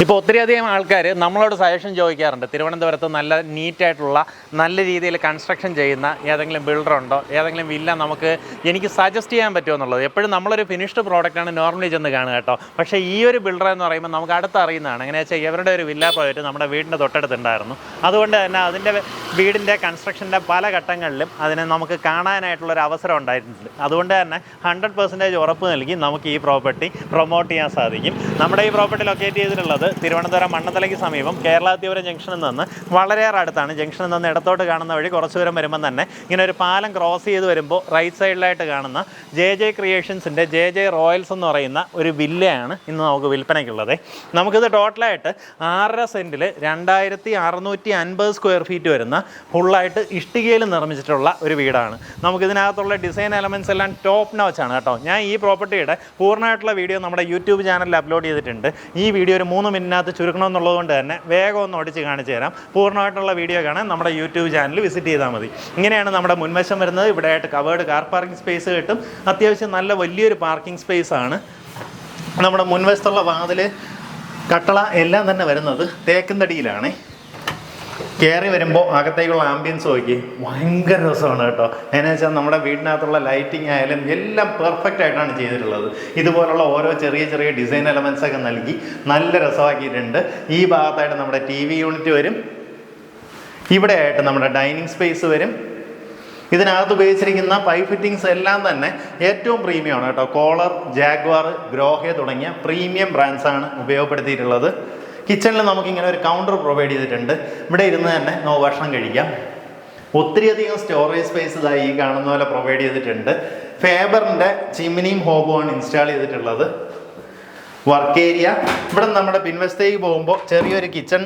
ഇപ്പോൾ ഒത്തിരിയധികം ആൾക്കാർ നമ്മളോട് സജഷൻ ചോദിക്കാറുണ്ട്, തിരുവനന്തപുരത്ത് നല്ല നീറ്റായിട്ടുള്ള നല്ല രീതിയിൽ കൺസ്ട്രക്ഷൻ ചെയ്യുന്ന ഏതെങ്കിലും ബിൽഡറുണ്ടോ, ഏതെങ്കിലും വില്ല എനിക്ക് സജസ്റ്റ് ചെയ്യാൻ പറ്റുമോ എന്നുള്ളത്. എപ്പോഴും നമ്മളൊരു ഫിനിഷ്ഡ് പ്രോഡക്റ്റാണ് നോർമലി ചെന്ന് കാണുക കേട്ടോ. പക്ഷേ ഈ ഒരു ബിൽഡർ എന്ന് പറയുമ്പോൾ നമുക്ക് അടുത്തറിയുന്നതാണ്. എങ്ങനെയാണെന്ന് വെച്ചാൽ ഇവരുടെ ഒരു വില്ല പ്രോജക്റ്റ് നമ്മുടെ വീടിൻ്റെ തൊട്ടടുത്തുണ്ടായിരുന്നു. അതുകൊണ്ട് തന്നെ അതിൻ്റെ വീടിൻ്റെ കൺസ്ട്രക്ഷൻ്റെ പല ഘട്ടങ്ങളിലും അതിനെ നമുക്ക് കാണാനായിട്ടുള്ളൊരു അവസരം ഉണ്ടായിട്ടുണ്ട്. അതുകൊണ്ട് തന്നെ 100% ഉറപ്പ് നൽകി നമുക്ക് ഈ പ്രോപ്പർട്ടി പ്രൊമോട്ട് ചെയ്യാൻ സാധിക്കും. നമ്മുടെ ഈ പ്രോപ്പർട്ടി ലൊക്കേറ്റ് ചെയ്തിട്ടുള്ളത് തിരുവനന്തപുരം മണ്ണന്തലയ്ക്ക് സമീപം കേരളാതിപുരം ജംഗ്ഷനിൽ നിന്ന് വളരെയേറെ അടുത്താണ്. ജംഗ്ഷനിൽ നിന്ന് ഇടത്തോട്ട് കാണുന്ന വഴി കുറച്ച് ദൂരം വരുമ്പോൾ തന്നെ ഇങ്ങനെ ഒരു പാലം ക്രോസ് ചെയ്ത് വരുമ്പോൾ റൈറ്റ് സൈഡിലായിട്ട് കാണുന്ന JJ ക്രിയേഷൻസിൻ്റെ JJ റോയൽസ് എന്ന് പറയുന്ന ഒരു വില്ലയാണ് ഇന്ന് നമുക്ക് വിൽപ്പനയ്ക്കുള്ളത്. നമുക്കിത് ടോട്ടലായിട്ട് 6.5 സെൻറ്റിൽ 2650 സ്ക്വയർ ഫീറ്റ് വരുന്ന ഫുള്ളായിട്ട് ഇഷ്ടികയിൽ നിർമ്മിച്ചിട്ടുള്ള ഒരു വീടാണ്. നമുക്കിതിനകത്തുള്ള ഡിസൈൻ എലമെൻറ്റ്സ് എല്ലാം ടോപ്പ് നോച്ചാണ് കേട്ടോ. ഞാൻ ഈ പ്രോപ്പർട്ടിയുടെ പൂർണ്ണമായിട്ടുള്ള വീഡിയോ നമ്മുടെ യൂട്യൂബ് ചാനലിൽ അപ്ലോഡ് ചെയ്തിട്ടുണ്ട്. ഈ വീഡിയോ ഒരു 3 മിനിറ്റിനകത്ത് ചുരുക്കണമെന്നുള്ളത് കൊണ്ട് തന്നെ വേഗം ഒന്ന് ഓടിച്ച് കാണിച്ചു തരാം. പൂർണ്ണമായിട്ടുള്ള വീഡിയോ കാണാൻ നമ്മുടെ യൂട്യൂബ് ചാനൽ വിസിറ്റ് ചെയ്താൽ മതി. ഇങ്ങനെയാണ് നമ്മുടെ മുൻവശം വരുന്നത്. ഇവിടെയായിട്ട് കവേർഡ് കാർ പാർക്കിംഗ് സ്പേസ് കിട്ടും. അത്യാവശ്യം നല്ല വലിയൊരു പാർക്കിംഗ് സ്പേസ് ആണ്. നമ്മുടെ മുൻവശത്തുള്ള വാതിൽ, കട്ടള എല്ലാം തന്നെ വരുന്നത് തേക്കുംതടിയിലാണ്. കയറി വരുമ്പോൾ അകത്തേക്കുള്ള ആംബിയൻസ് നോക്കി ഭയങ്കര രസമാണ് കേട്ടോ. എന്നു വെച്ചാൽ നമ്മുടെ വീടിനകത്തുള്ള ലൈറ്റിംഗ് ആയാലും എല്ലാം പെർഫെക്റ്റ് ആയിട്ടാണ് ചെയ്തിട്ടുള്ളത്. ഇതുപോലുള്ള ഓരോ ചെറിയ ചെറിയ ഡിസൈൻ എലമെൻറ്റ്സ് ഒക്കെ നൽകി നല്ല രസമാക്കിയിട്ടുണ്ട്. ഈ ഭാഗത്തായിട്ട് നമ്മുടെ TV യൂണിറ്റ് വരും. ഇവിടെ ആയിട്ട് നമ്മുടെ ഡൈനിങ് സ്പേസ് വരും. ഇതിനകത്ത് ഉപയോഗിച്ചിരിക്കുന്ന പൈപ്പ് ഫിറ്റിങ്സ് എല്ലാം തന്നെ ഏറ്റവും പ്രീമിയമാണ് കേട്ടോ. കോളർ, ജാഗ്വാർ, ഗ്രോഹെ തുടങ്ങിയ പ്രീമിയം ബ്രാൻഡ്സാണ് ഉപയോഗപ്പെടുത്തിയിട്ടുള്ളത്. കിച്ചണിൽ നമുക്കിങ്ങനെ ഒരു കൗണ്ടർ പ്രൊവൈഡ് ചെയ്തിട്ടുണ്ട്. ഇവിടെ ഇരുന്ന് തന്നെ നമുക്ക് ഭക്ഷണം കഴിക്കാം. ഒത്തിരിയധികം സ്റ്റോറേജ് സ്പേസ് ഇതായി ഈ കാണുന്ന പോലെ പ്രൊവൈഡ് ചെയ്തിട്ടുണ്ട്. ഫേബറിൻ്റെ ചിമ്മിനിയും ഹോബുമാണ് ഇൻസ്റ്റാൾ ചെയ്തിട്ടുള്ളത്. വർക്ക് ഏരിയ ഇവിടെ നമ്മുടെ പിൻവശത്തേക്ക് പോകുമ്പോൾ ചെറിയൊരു കിച്ചൺ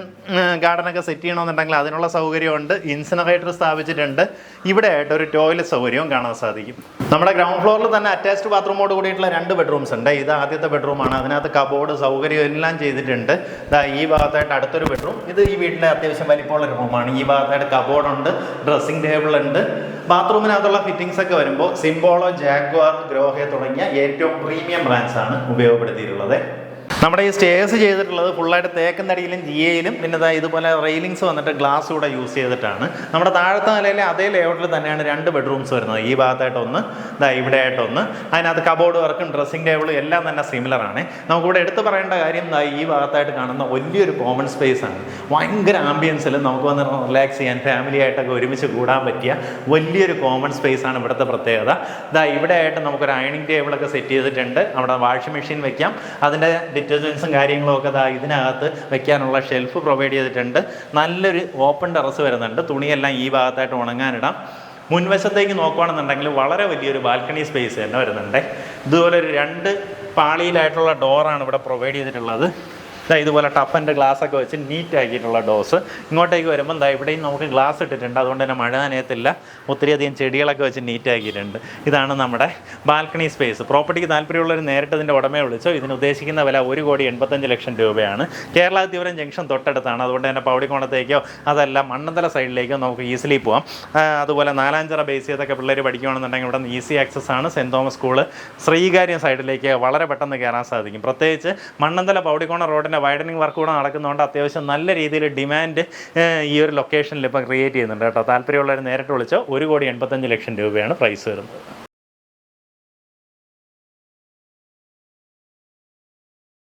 ഗാർഡനൊക്കെ സെറ്റ് ചെയ്യണമെന്നുണ്ടെങ്കിൽ അതിനുള്ള സൗകര്യമുണ്ട്. ഇൻസിനറേറ്റർ സ്ഥാപിച്ചിട്ടുണ്ട്. ഇവിടെ ആയിട്ട് ഒരു ടോയ്ലറ്റ് സൗകര്യവും കാണാൻ സാധിക്കും. നമ്മുടെ ഗ്രൗണ്ട് ഫ്ലോറിൽ തന്നെ അറ്റാച്ച്ഡ് ബാത്റൂമോട് കൂടിയിട്ടുള്ള 2 ബെഡ്റൂംസ് ഉണ്ട്. ഇത് ആദ്യത്തെ ബെഡ്റൂമാണ്. അതിനകത്ത് കബോർഡ് സൗകര്യം എല്ലാം ചെയ്തിട്ടുണ്ട്. ഈ ഭാഗത്തായിട്ട് അടുത്തൊരു ബെഡ്റൂം. ഇത് ഈ വീട്ടിലെ അത്യാവശ്യം വലിപ്പമുള്ള റൂമാണ്. ഈ ഭാഗത്തായിട്ട് കബോർഡുണ്ട്, ഡ്രസ്സിംഗ് ടേബിൾ ഉണ്ട്. ബാത്റൂമിനകത്തുള്ള ഫിറ്റിങ്സ് ഒക്കെ വരുമ്പോൾ സിംബോളോ, ജാഗ്വാർ, ഗ്രോഹെ തുടങ്ങിയ ഏറ്റവും പ്രീമിയം ബ്രാൻഡ്സാണ് ഉപയോഗപ്പെടുത്തിയിട്ടുള്ളത്. നമ്മുടെ ഈ സ്റ്റേഴ്സ് ചെയ്തിട്ടുള്ളത് ഫുള്ളായിട്ട് തേക്കുംതടിയിലും GAയിലും പിന്നെ ഇതുപോലെ റെയിലിങ്സ് വന്നിട്ട് ഗ്ലാസ് കൂടെ യൂസ് ചെയ്തിട്ടാണ്. നമ്മുടെ താഴത്തെ നിലയിലെ അതേ ലേഔട്ടിൽ തന്നെയാണ് 2 ബെഡ്റൂംസ് വരുന്നത്. ഈ ഭാഗത്തായിട്ടൊന്ന്, ഇവിടെ ആയിട്ടൊന്ന്. അതിനകത്ത് കബോർഡ് വർക്കും ഡ്രസ്സിംഗ് ടേബിളും എല്ലാം തന്നെ സിമിലറാണ്. നമുക്കിവിടെ എടുത്ത് പറയേണ്ട കാര്യം ഈ ഭാഗത്തായിട്ട് കാണുന്ന വലിയൊരു കോമൺ സ്പേസ് ആണ്. ഭയങ്കര ആംബിയൻസിൽ നമുക്ക് വന്ന് റിലാക്സ് ചെയ്യാൻ ഫാമിലി ആയിട്ടൊക്കെ ഒരുമിച്ച് കൂടാൻ പറ്റിയ വലിയൊരു കോമൺ സ്പേസ് ആണ് ഇവിടുത്തെ പ്രത്യേകത. ഇവിടെ ആയിട്ട് നമുക്കൊരു അയണിങ് ടേബിളൊക്കെ സെറ്റ് ചെയ്തിട്ടുണ്ട്. അവിടെ വാഷിംഗ് മെഷീൻ വെക്കാം. അതിൻ്റെ ഡിറ്റർജൻസും കാര്യങ്ങളും ഒക്കെ ഇതിനകത്ത് വെക്കാനുള്ള ഷെൽഫ് പ്രൊവൈഡ് ചെയ്തിട്ടുണ്ട്. നല്ലൊരു ഓപ്പൺ ടെറസ് വരുന്നുണ്ട്. തുണിയെല്ലാം ഈ ഭാഗത്തായിട്ട് ഉണങ്ങാനിടാം. മുൻവശത്തേക്ക് നോക്കുകയാണെന്നുണ്ടെങ്കിൽ വളരെ വലിയൊരു ബാൽക്കണി സ്പേസ് തന്നെ വരുന്നുണ്ട്. ഇതുപോലെ ഒരു 2 പാളിയിലായിട്ടുള്ള ഡോറാണ് ഇവിടെ പ്രൊവൈഡ് ചെയ്തിട്ടുള്ളത്. ഇതുപോലെ ടഫ് ആൻഡ് ഗ്ലാസ് ഒക്കെ വെച്ച് നീറ്റ് ആക്കിയിട്ടുള്ള ഡോസ്. ഇങ്ങോട്ടേക്ക് വരുമ്പം ഇവിടെയും നമുക്ക് ഗ്ലാസ് ഇട്ടിട്ടുണ്ട്. അതുകൊണ്ട് തന്നെ മഴ നനയത്തില്ല. ഒത്തിരിയധികം ചെടികളൊക്കെ വെച്ച് നീറ്റ് ആക്കിയിട്ടുണ്ട്. ഇതാണ് നമ്മുടെ ബാൽക്കണി സ്പേസ്. പ്രോപ്പർട്ടിക്ക് താല്പര്യമുള്ളവർ നേരിട്ട് ഇതിൻ്റെ ഉടമയെ വിളിച്ചോ. ഇതിന് ഉദ്ദേശിക്കുന്ന വില 1,85,00,000 രൂപയാണ്. കേരളാതിപുരം ജംഗ്ഷൻ തൊട്ടടുത്താണ്. അതുകൊണ്ട് തന്നെ പൗടിക്കോണത്തേക്കോ അതല്ല മണ്ണന്തല സൈഡിലേക്കോ നമുക്ക് ഈസിലി പോകാം. അതുപോലെ നാലാഞ്ചിറ ബേസ് ചെയ്തൊക്കെ പിള്ളേർ പഠിക്കുകയാണെന്നുണ്ടെങ്കിൽ ഇവിടെ നിന്ന് ഈസി ആക്സസ് ആണ്. സെൻറ്റ് തോമസ് സ്കൂള്, ശ്രീകാര്യം സൈഡിലേക്ക് വളരെ പെട്ടെന്ന് കയറാൻ സാധിക്കും. പ്രത്യേകിച്ച് മണ്ണന്തല പൗടിക്കോണ റോഡിൻ്റെ വൈഡനിങ് വർക്ക് കൂടെ നടക്കുന്നതുകൊണ്ട് അത്യാവശ്യം നല്ല രീതിയിൽ ഡിമാൻഡ് ഈ ഒരു ലൊക്കേഷനിൽ ഇപ്പോൾ ക്രിയേറ്റ് ചെയ്യുന്നുണ്ട് കേട്ടോ. താല്പര്യമുള്ളവർ നേരിട്ട് വിളിച്ചോ. 1,85,00,000 രൂപയാണ് പ്രൈസ് വരുന്നത്.